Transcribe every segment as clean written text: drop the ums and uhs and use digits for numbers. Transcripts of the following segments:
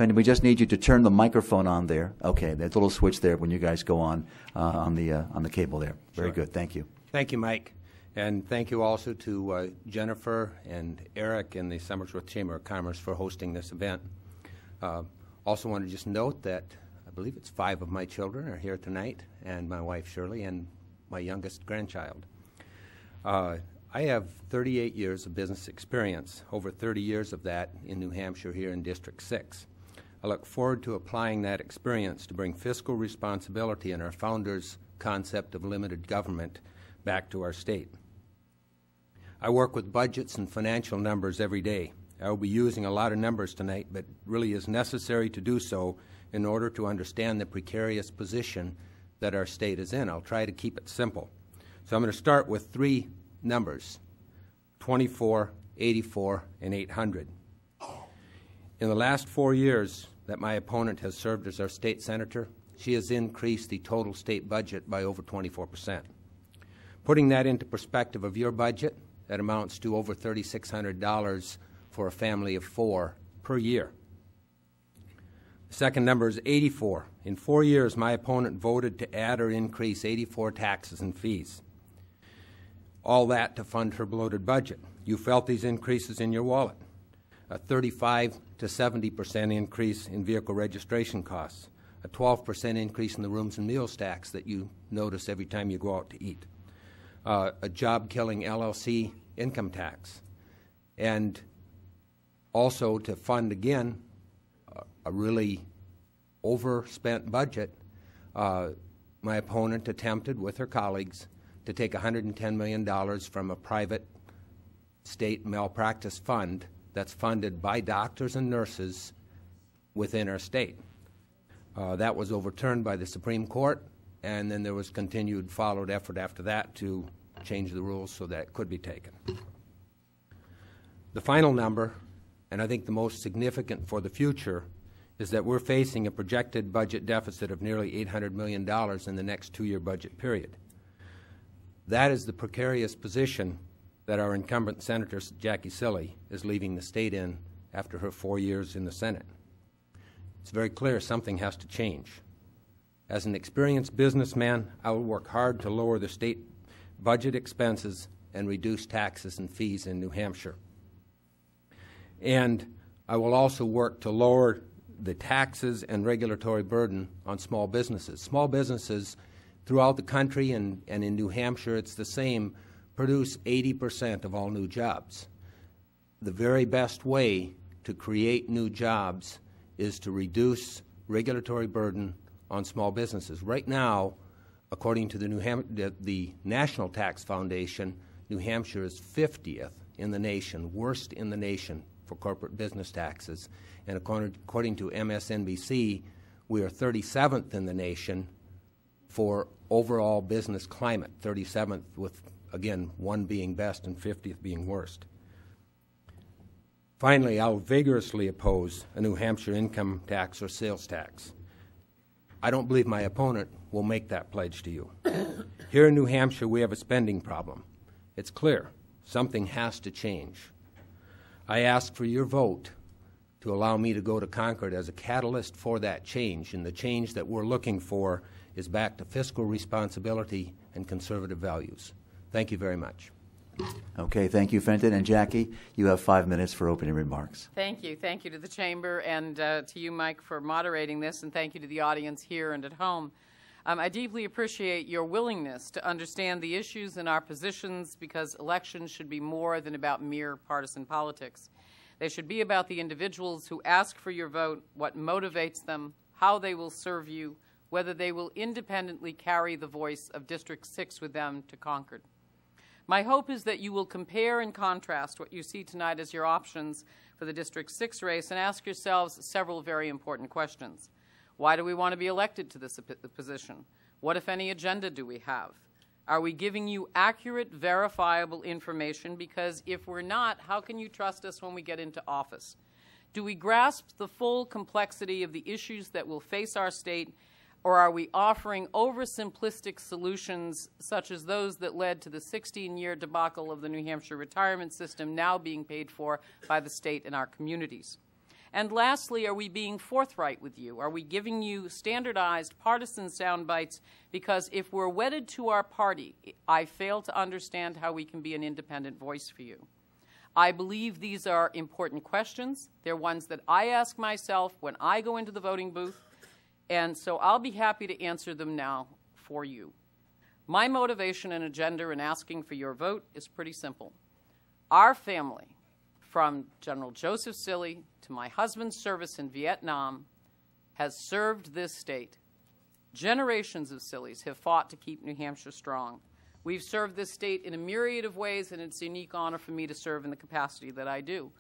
Fenton, we just need you to turn the microphone on there. Okay, there's a little switch there when you guys go on the cable there. Very Sure. good. Thank you. Thank you, Mike. And thank you also to Jennifer and Eric and the Somersworth Chamber of Commerce for hosting this event. Also want to just note that I believe it's 5 of my children are here tonight, and my wife Shirley and my youngest grandchild. I have 38 years of business experience, over 30 years of that in New Hampshire here in District 6. I look forward to applying that experience to bring fiscal responsibility and our founders' concept of limited government back to our state. I work with budgets and financial numbers every day. I will be using a lot of numbers tonight, but really is necessary to do so in order to understand the precarious position that our state is in. I'll try to keep it simple. So I'm going to start with 3 numbers: 24, 84, and 800. In the last 4 years that my opponent has served as our state senator, she has increased the total state budget by over 24%. Putting that into perspective of your budget, that amounts to over $3,600 for a family of 4 per year. The second number is 84. In 4 years, my opponent voted to add or increase 84 taxes and fees. All that to fund her bloated budget. You felt these increases in your wallet. A 35 to 70% increase in vehicle registration costs. A 12% increase in the rooms and meals tax that you notice every time you go out to eat. A job-killing LLC income tax. And also to fund, again, a really overspent budget, my opponent attempted with her colleagues to take $110 million from a private state malpractice fund that's funded by doctors and nurses within our state. That was overturned by the Supreme Court, and then there was continued followed effort after that to change the rules so that it could be taken. The final number, and I think the most significant for the future, is that we're facing a projected budget deficit of nearly $800 million in the next 2-year budget period. That is the precarious position that our incumbent Senator Jackie Cilley is leaving the state in after her 4 years in the Senate. It's very clear something has to change. As an experienced businessman, I will work hard to lower the state budget expenses and reduce taxes and fees in New Hampshire. And I will also work to lower the taxes and regulatory burden on small businesses. Small businesses throughout the country and in New Hampshire, it's the same, produce 80% of all new jobs. The very best way to create new jobs is to reduce regulatory burden on small businesses. Right now, according to the National Tax Foundation, New Hampshire is 50th in the nation, worst in the nation for corporate business taxes. And according to MSNBC, we are 37th in the nation for overall business climate, 37th with, again, 1 being best and 50th being worst. Finally, I'll vigorously oppose a New Hampshire income tax or sales tax. I don't believe my opponent will make that pledge to you. Here in New Hampshire, we have a spending problem. It's clear. Something has to change. I ask for your vote to allow me to go to Concord as a catalyst for that change, and the change that we're looking for is back to fiscal responsibility and conservative values. Thank you very much. Okay, thank you, Fenton. And Jackie, you have 5 minutes for opening remarks. Thank you. Thank you to the Chamber and to you, Mike, for moderating this, and thank you to the audience here and at home. I deeply appreciate your willingness to understand the issues and our positions, because elections should be more than about mere partisan politics. They should be about the individuals who ask for your vote, what motivates them, how they will serve you, whether they will independently carry the voice of District 6 with them to Concord. My hope is that you will compare and contrast what you see tonight as your options for the District 6 race and ask yourselves several very important questions. Why do we want to be elected to this position? What, if any, agenda do we have? Are we giving you accurate, verifiable information? Because if we're not, how can you trust us when we get into office? Do we grasp the full complexity of the issues that will face our state, or are we offering oversimplistic solutions such as those that led to the 16-year debacle of the New Hampshire retirement system now being paid for by the state and our communities? And lastly, are we being forthright with you? Are we giving you standardized partisan sound bites? Because if we're wedded to our party, I fail to understand how we can be an independent voice for you. I believe these are important questions. They're ones that I ask myself when I go into the voting booth, and so I'll be happy to answer them now for you. My motivation and agenda in asking for your vote is pretty simple. Our family, from General Joseph Cilley to my husband's service in Vietnam, has served this state. Generations of Cilleys have fought to keep New Hampshire strong. We've served this state in a myriad of ways, and it's a unique honor for me to serve in the capacity that I do.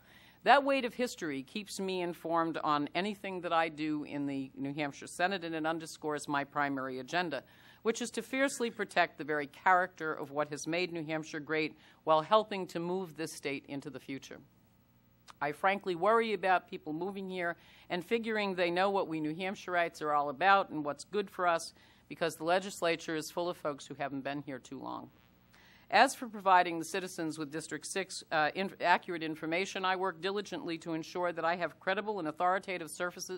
That weight of history keeps me informed on anything that I do in the New Hampshire Senate, and it underscores my primary agenda, which is to fiercely protect the very character of what has made New Hampshire great while helping to move this state into the future. I frankly worry about people moving here and figuring they know what we New Hampshireites are all about and what's good for us, because the legislature is full of folks who haven't been here too long. As for providing the citizens with District 6 accurate information, I work diligently to ensure that I have credible and authoritative sources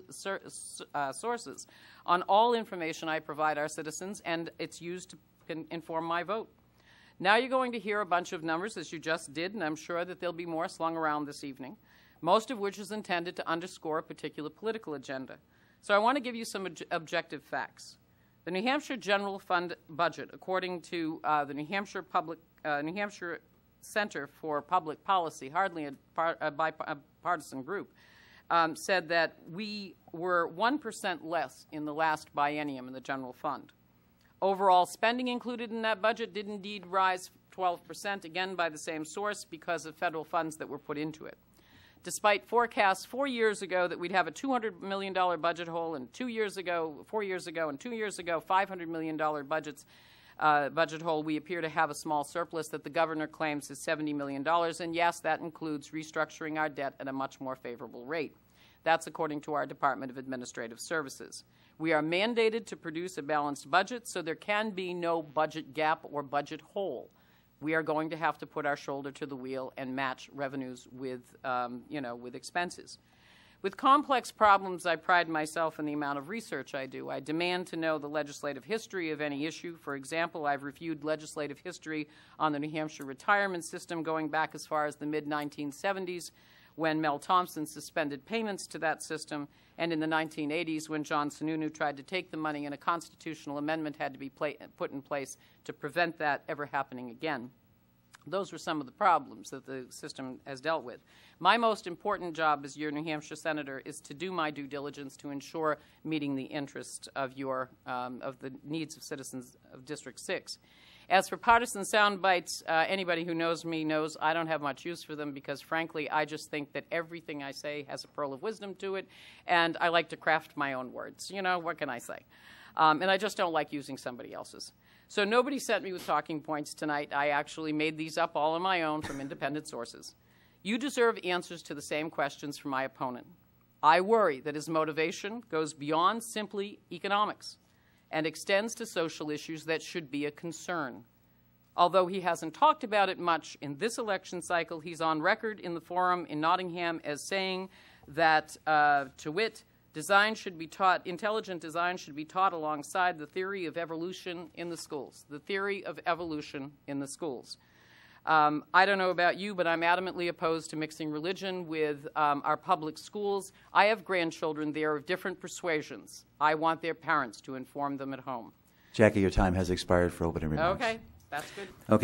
on all information I provide our citizens, and it's used to inform my vote. Now you're going to hear a bunch of numbers, as you just did, and I'm sure that there'll be more slung around this evening, most of which is intended to underscore a particular political agenda. So I want to give you some objective facts. The New Hampshire General Fund budget, according to the New Hampshire Center for Public Policy, hardly a bipartisan group, said that we were 1% less in the last biennium in the general fund. Overall spending included in that budget did indeed rise 12%, again by the same source, because of federal funds that were put into it. Despite forecasts 4 years ago that we'd have a $200 million budget hole, and 4 years ago, and 2 years ago, $500 million budget hole, we appear to have a small surplus that the governor claims is $70 million, and yes, that includes restructuring our debt at a much more favorable rate. That's according to our Department of Administrative Services. We are mandated to produce a balanced budget, so there can be no budget gap or budget hole. We are going to have to put our shoulder to the wheel and match revenues with, with expenses. With complex problems, I pride myself in the amount of research I do. I demand to know the legislative history of any issue. For example, I've reviewed legislative history on the New Hampshire retirement system going back as far as the mid-1970s, when Mel Thompson suspended payments to that system, and in the 1980s when John Sununu tried to take the money and a constitutional amendment had to be put in place to prevent that ever happening again. Those were some of the problems that the system has dealt with. My most important job as your New Hampshire Senator is to do my due diligence to ensure meeting the interests of of the needs of citizens of District 6. As for partisan sound bites, anybody who knows me knows I don't have much use for them because, frankly, I just think that everything I say has a pearl of wisdom to it, and I like to craft my own words. You know, what can I say? And I just don't like using somebody else's. So nobody sent me with talking points tonight. I actually made these up all on my own from independent sources. You deserve answers to the same questions from my opponent. I worry that his motivation goes beyond simply economics and extends to social issues that should be a concern. Although he hasn't talked about it much in this election cycle, he's on record in the forum in Nottingham as saying that, to wit, intelligent design should be taught alongside the theory of evolution in the schools. The theory of evolution in the schools. I don't know about you, but I'm adamantly opposed to mixing religion with our public schools. I have grandchildren there of different persuasions. I want their parents to inform them at home. Jackie, your time has expired for opening remarks. Okay, that's good. Okay.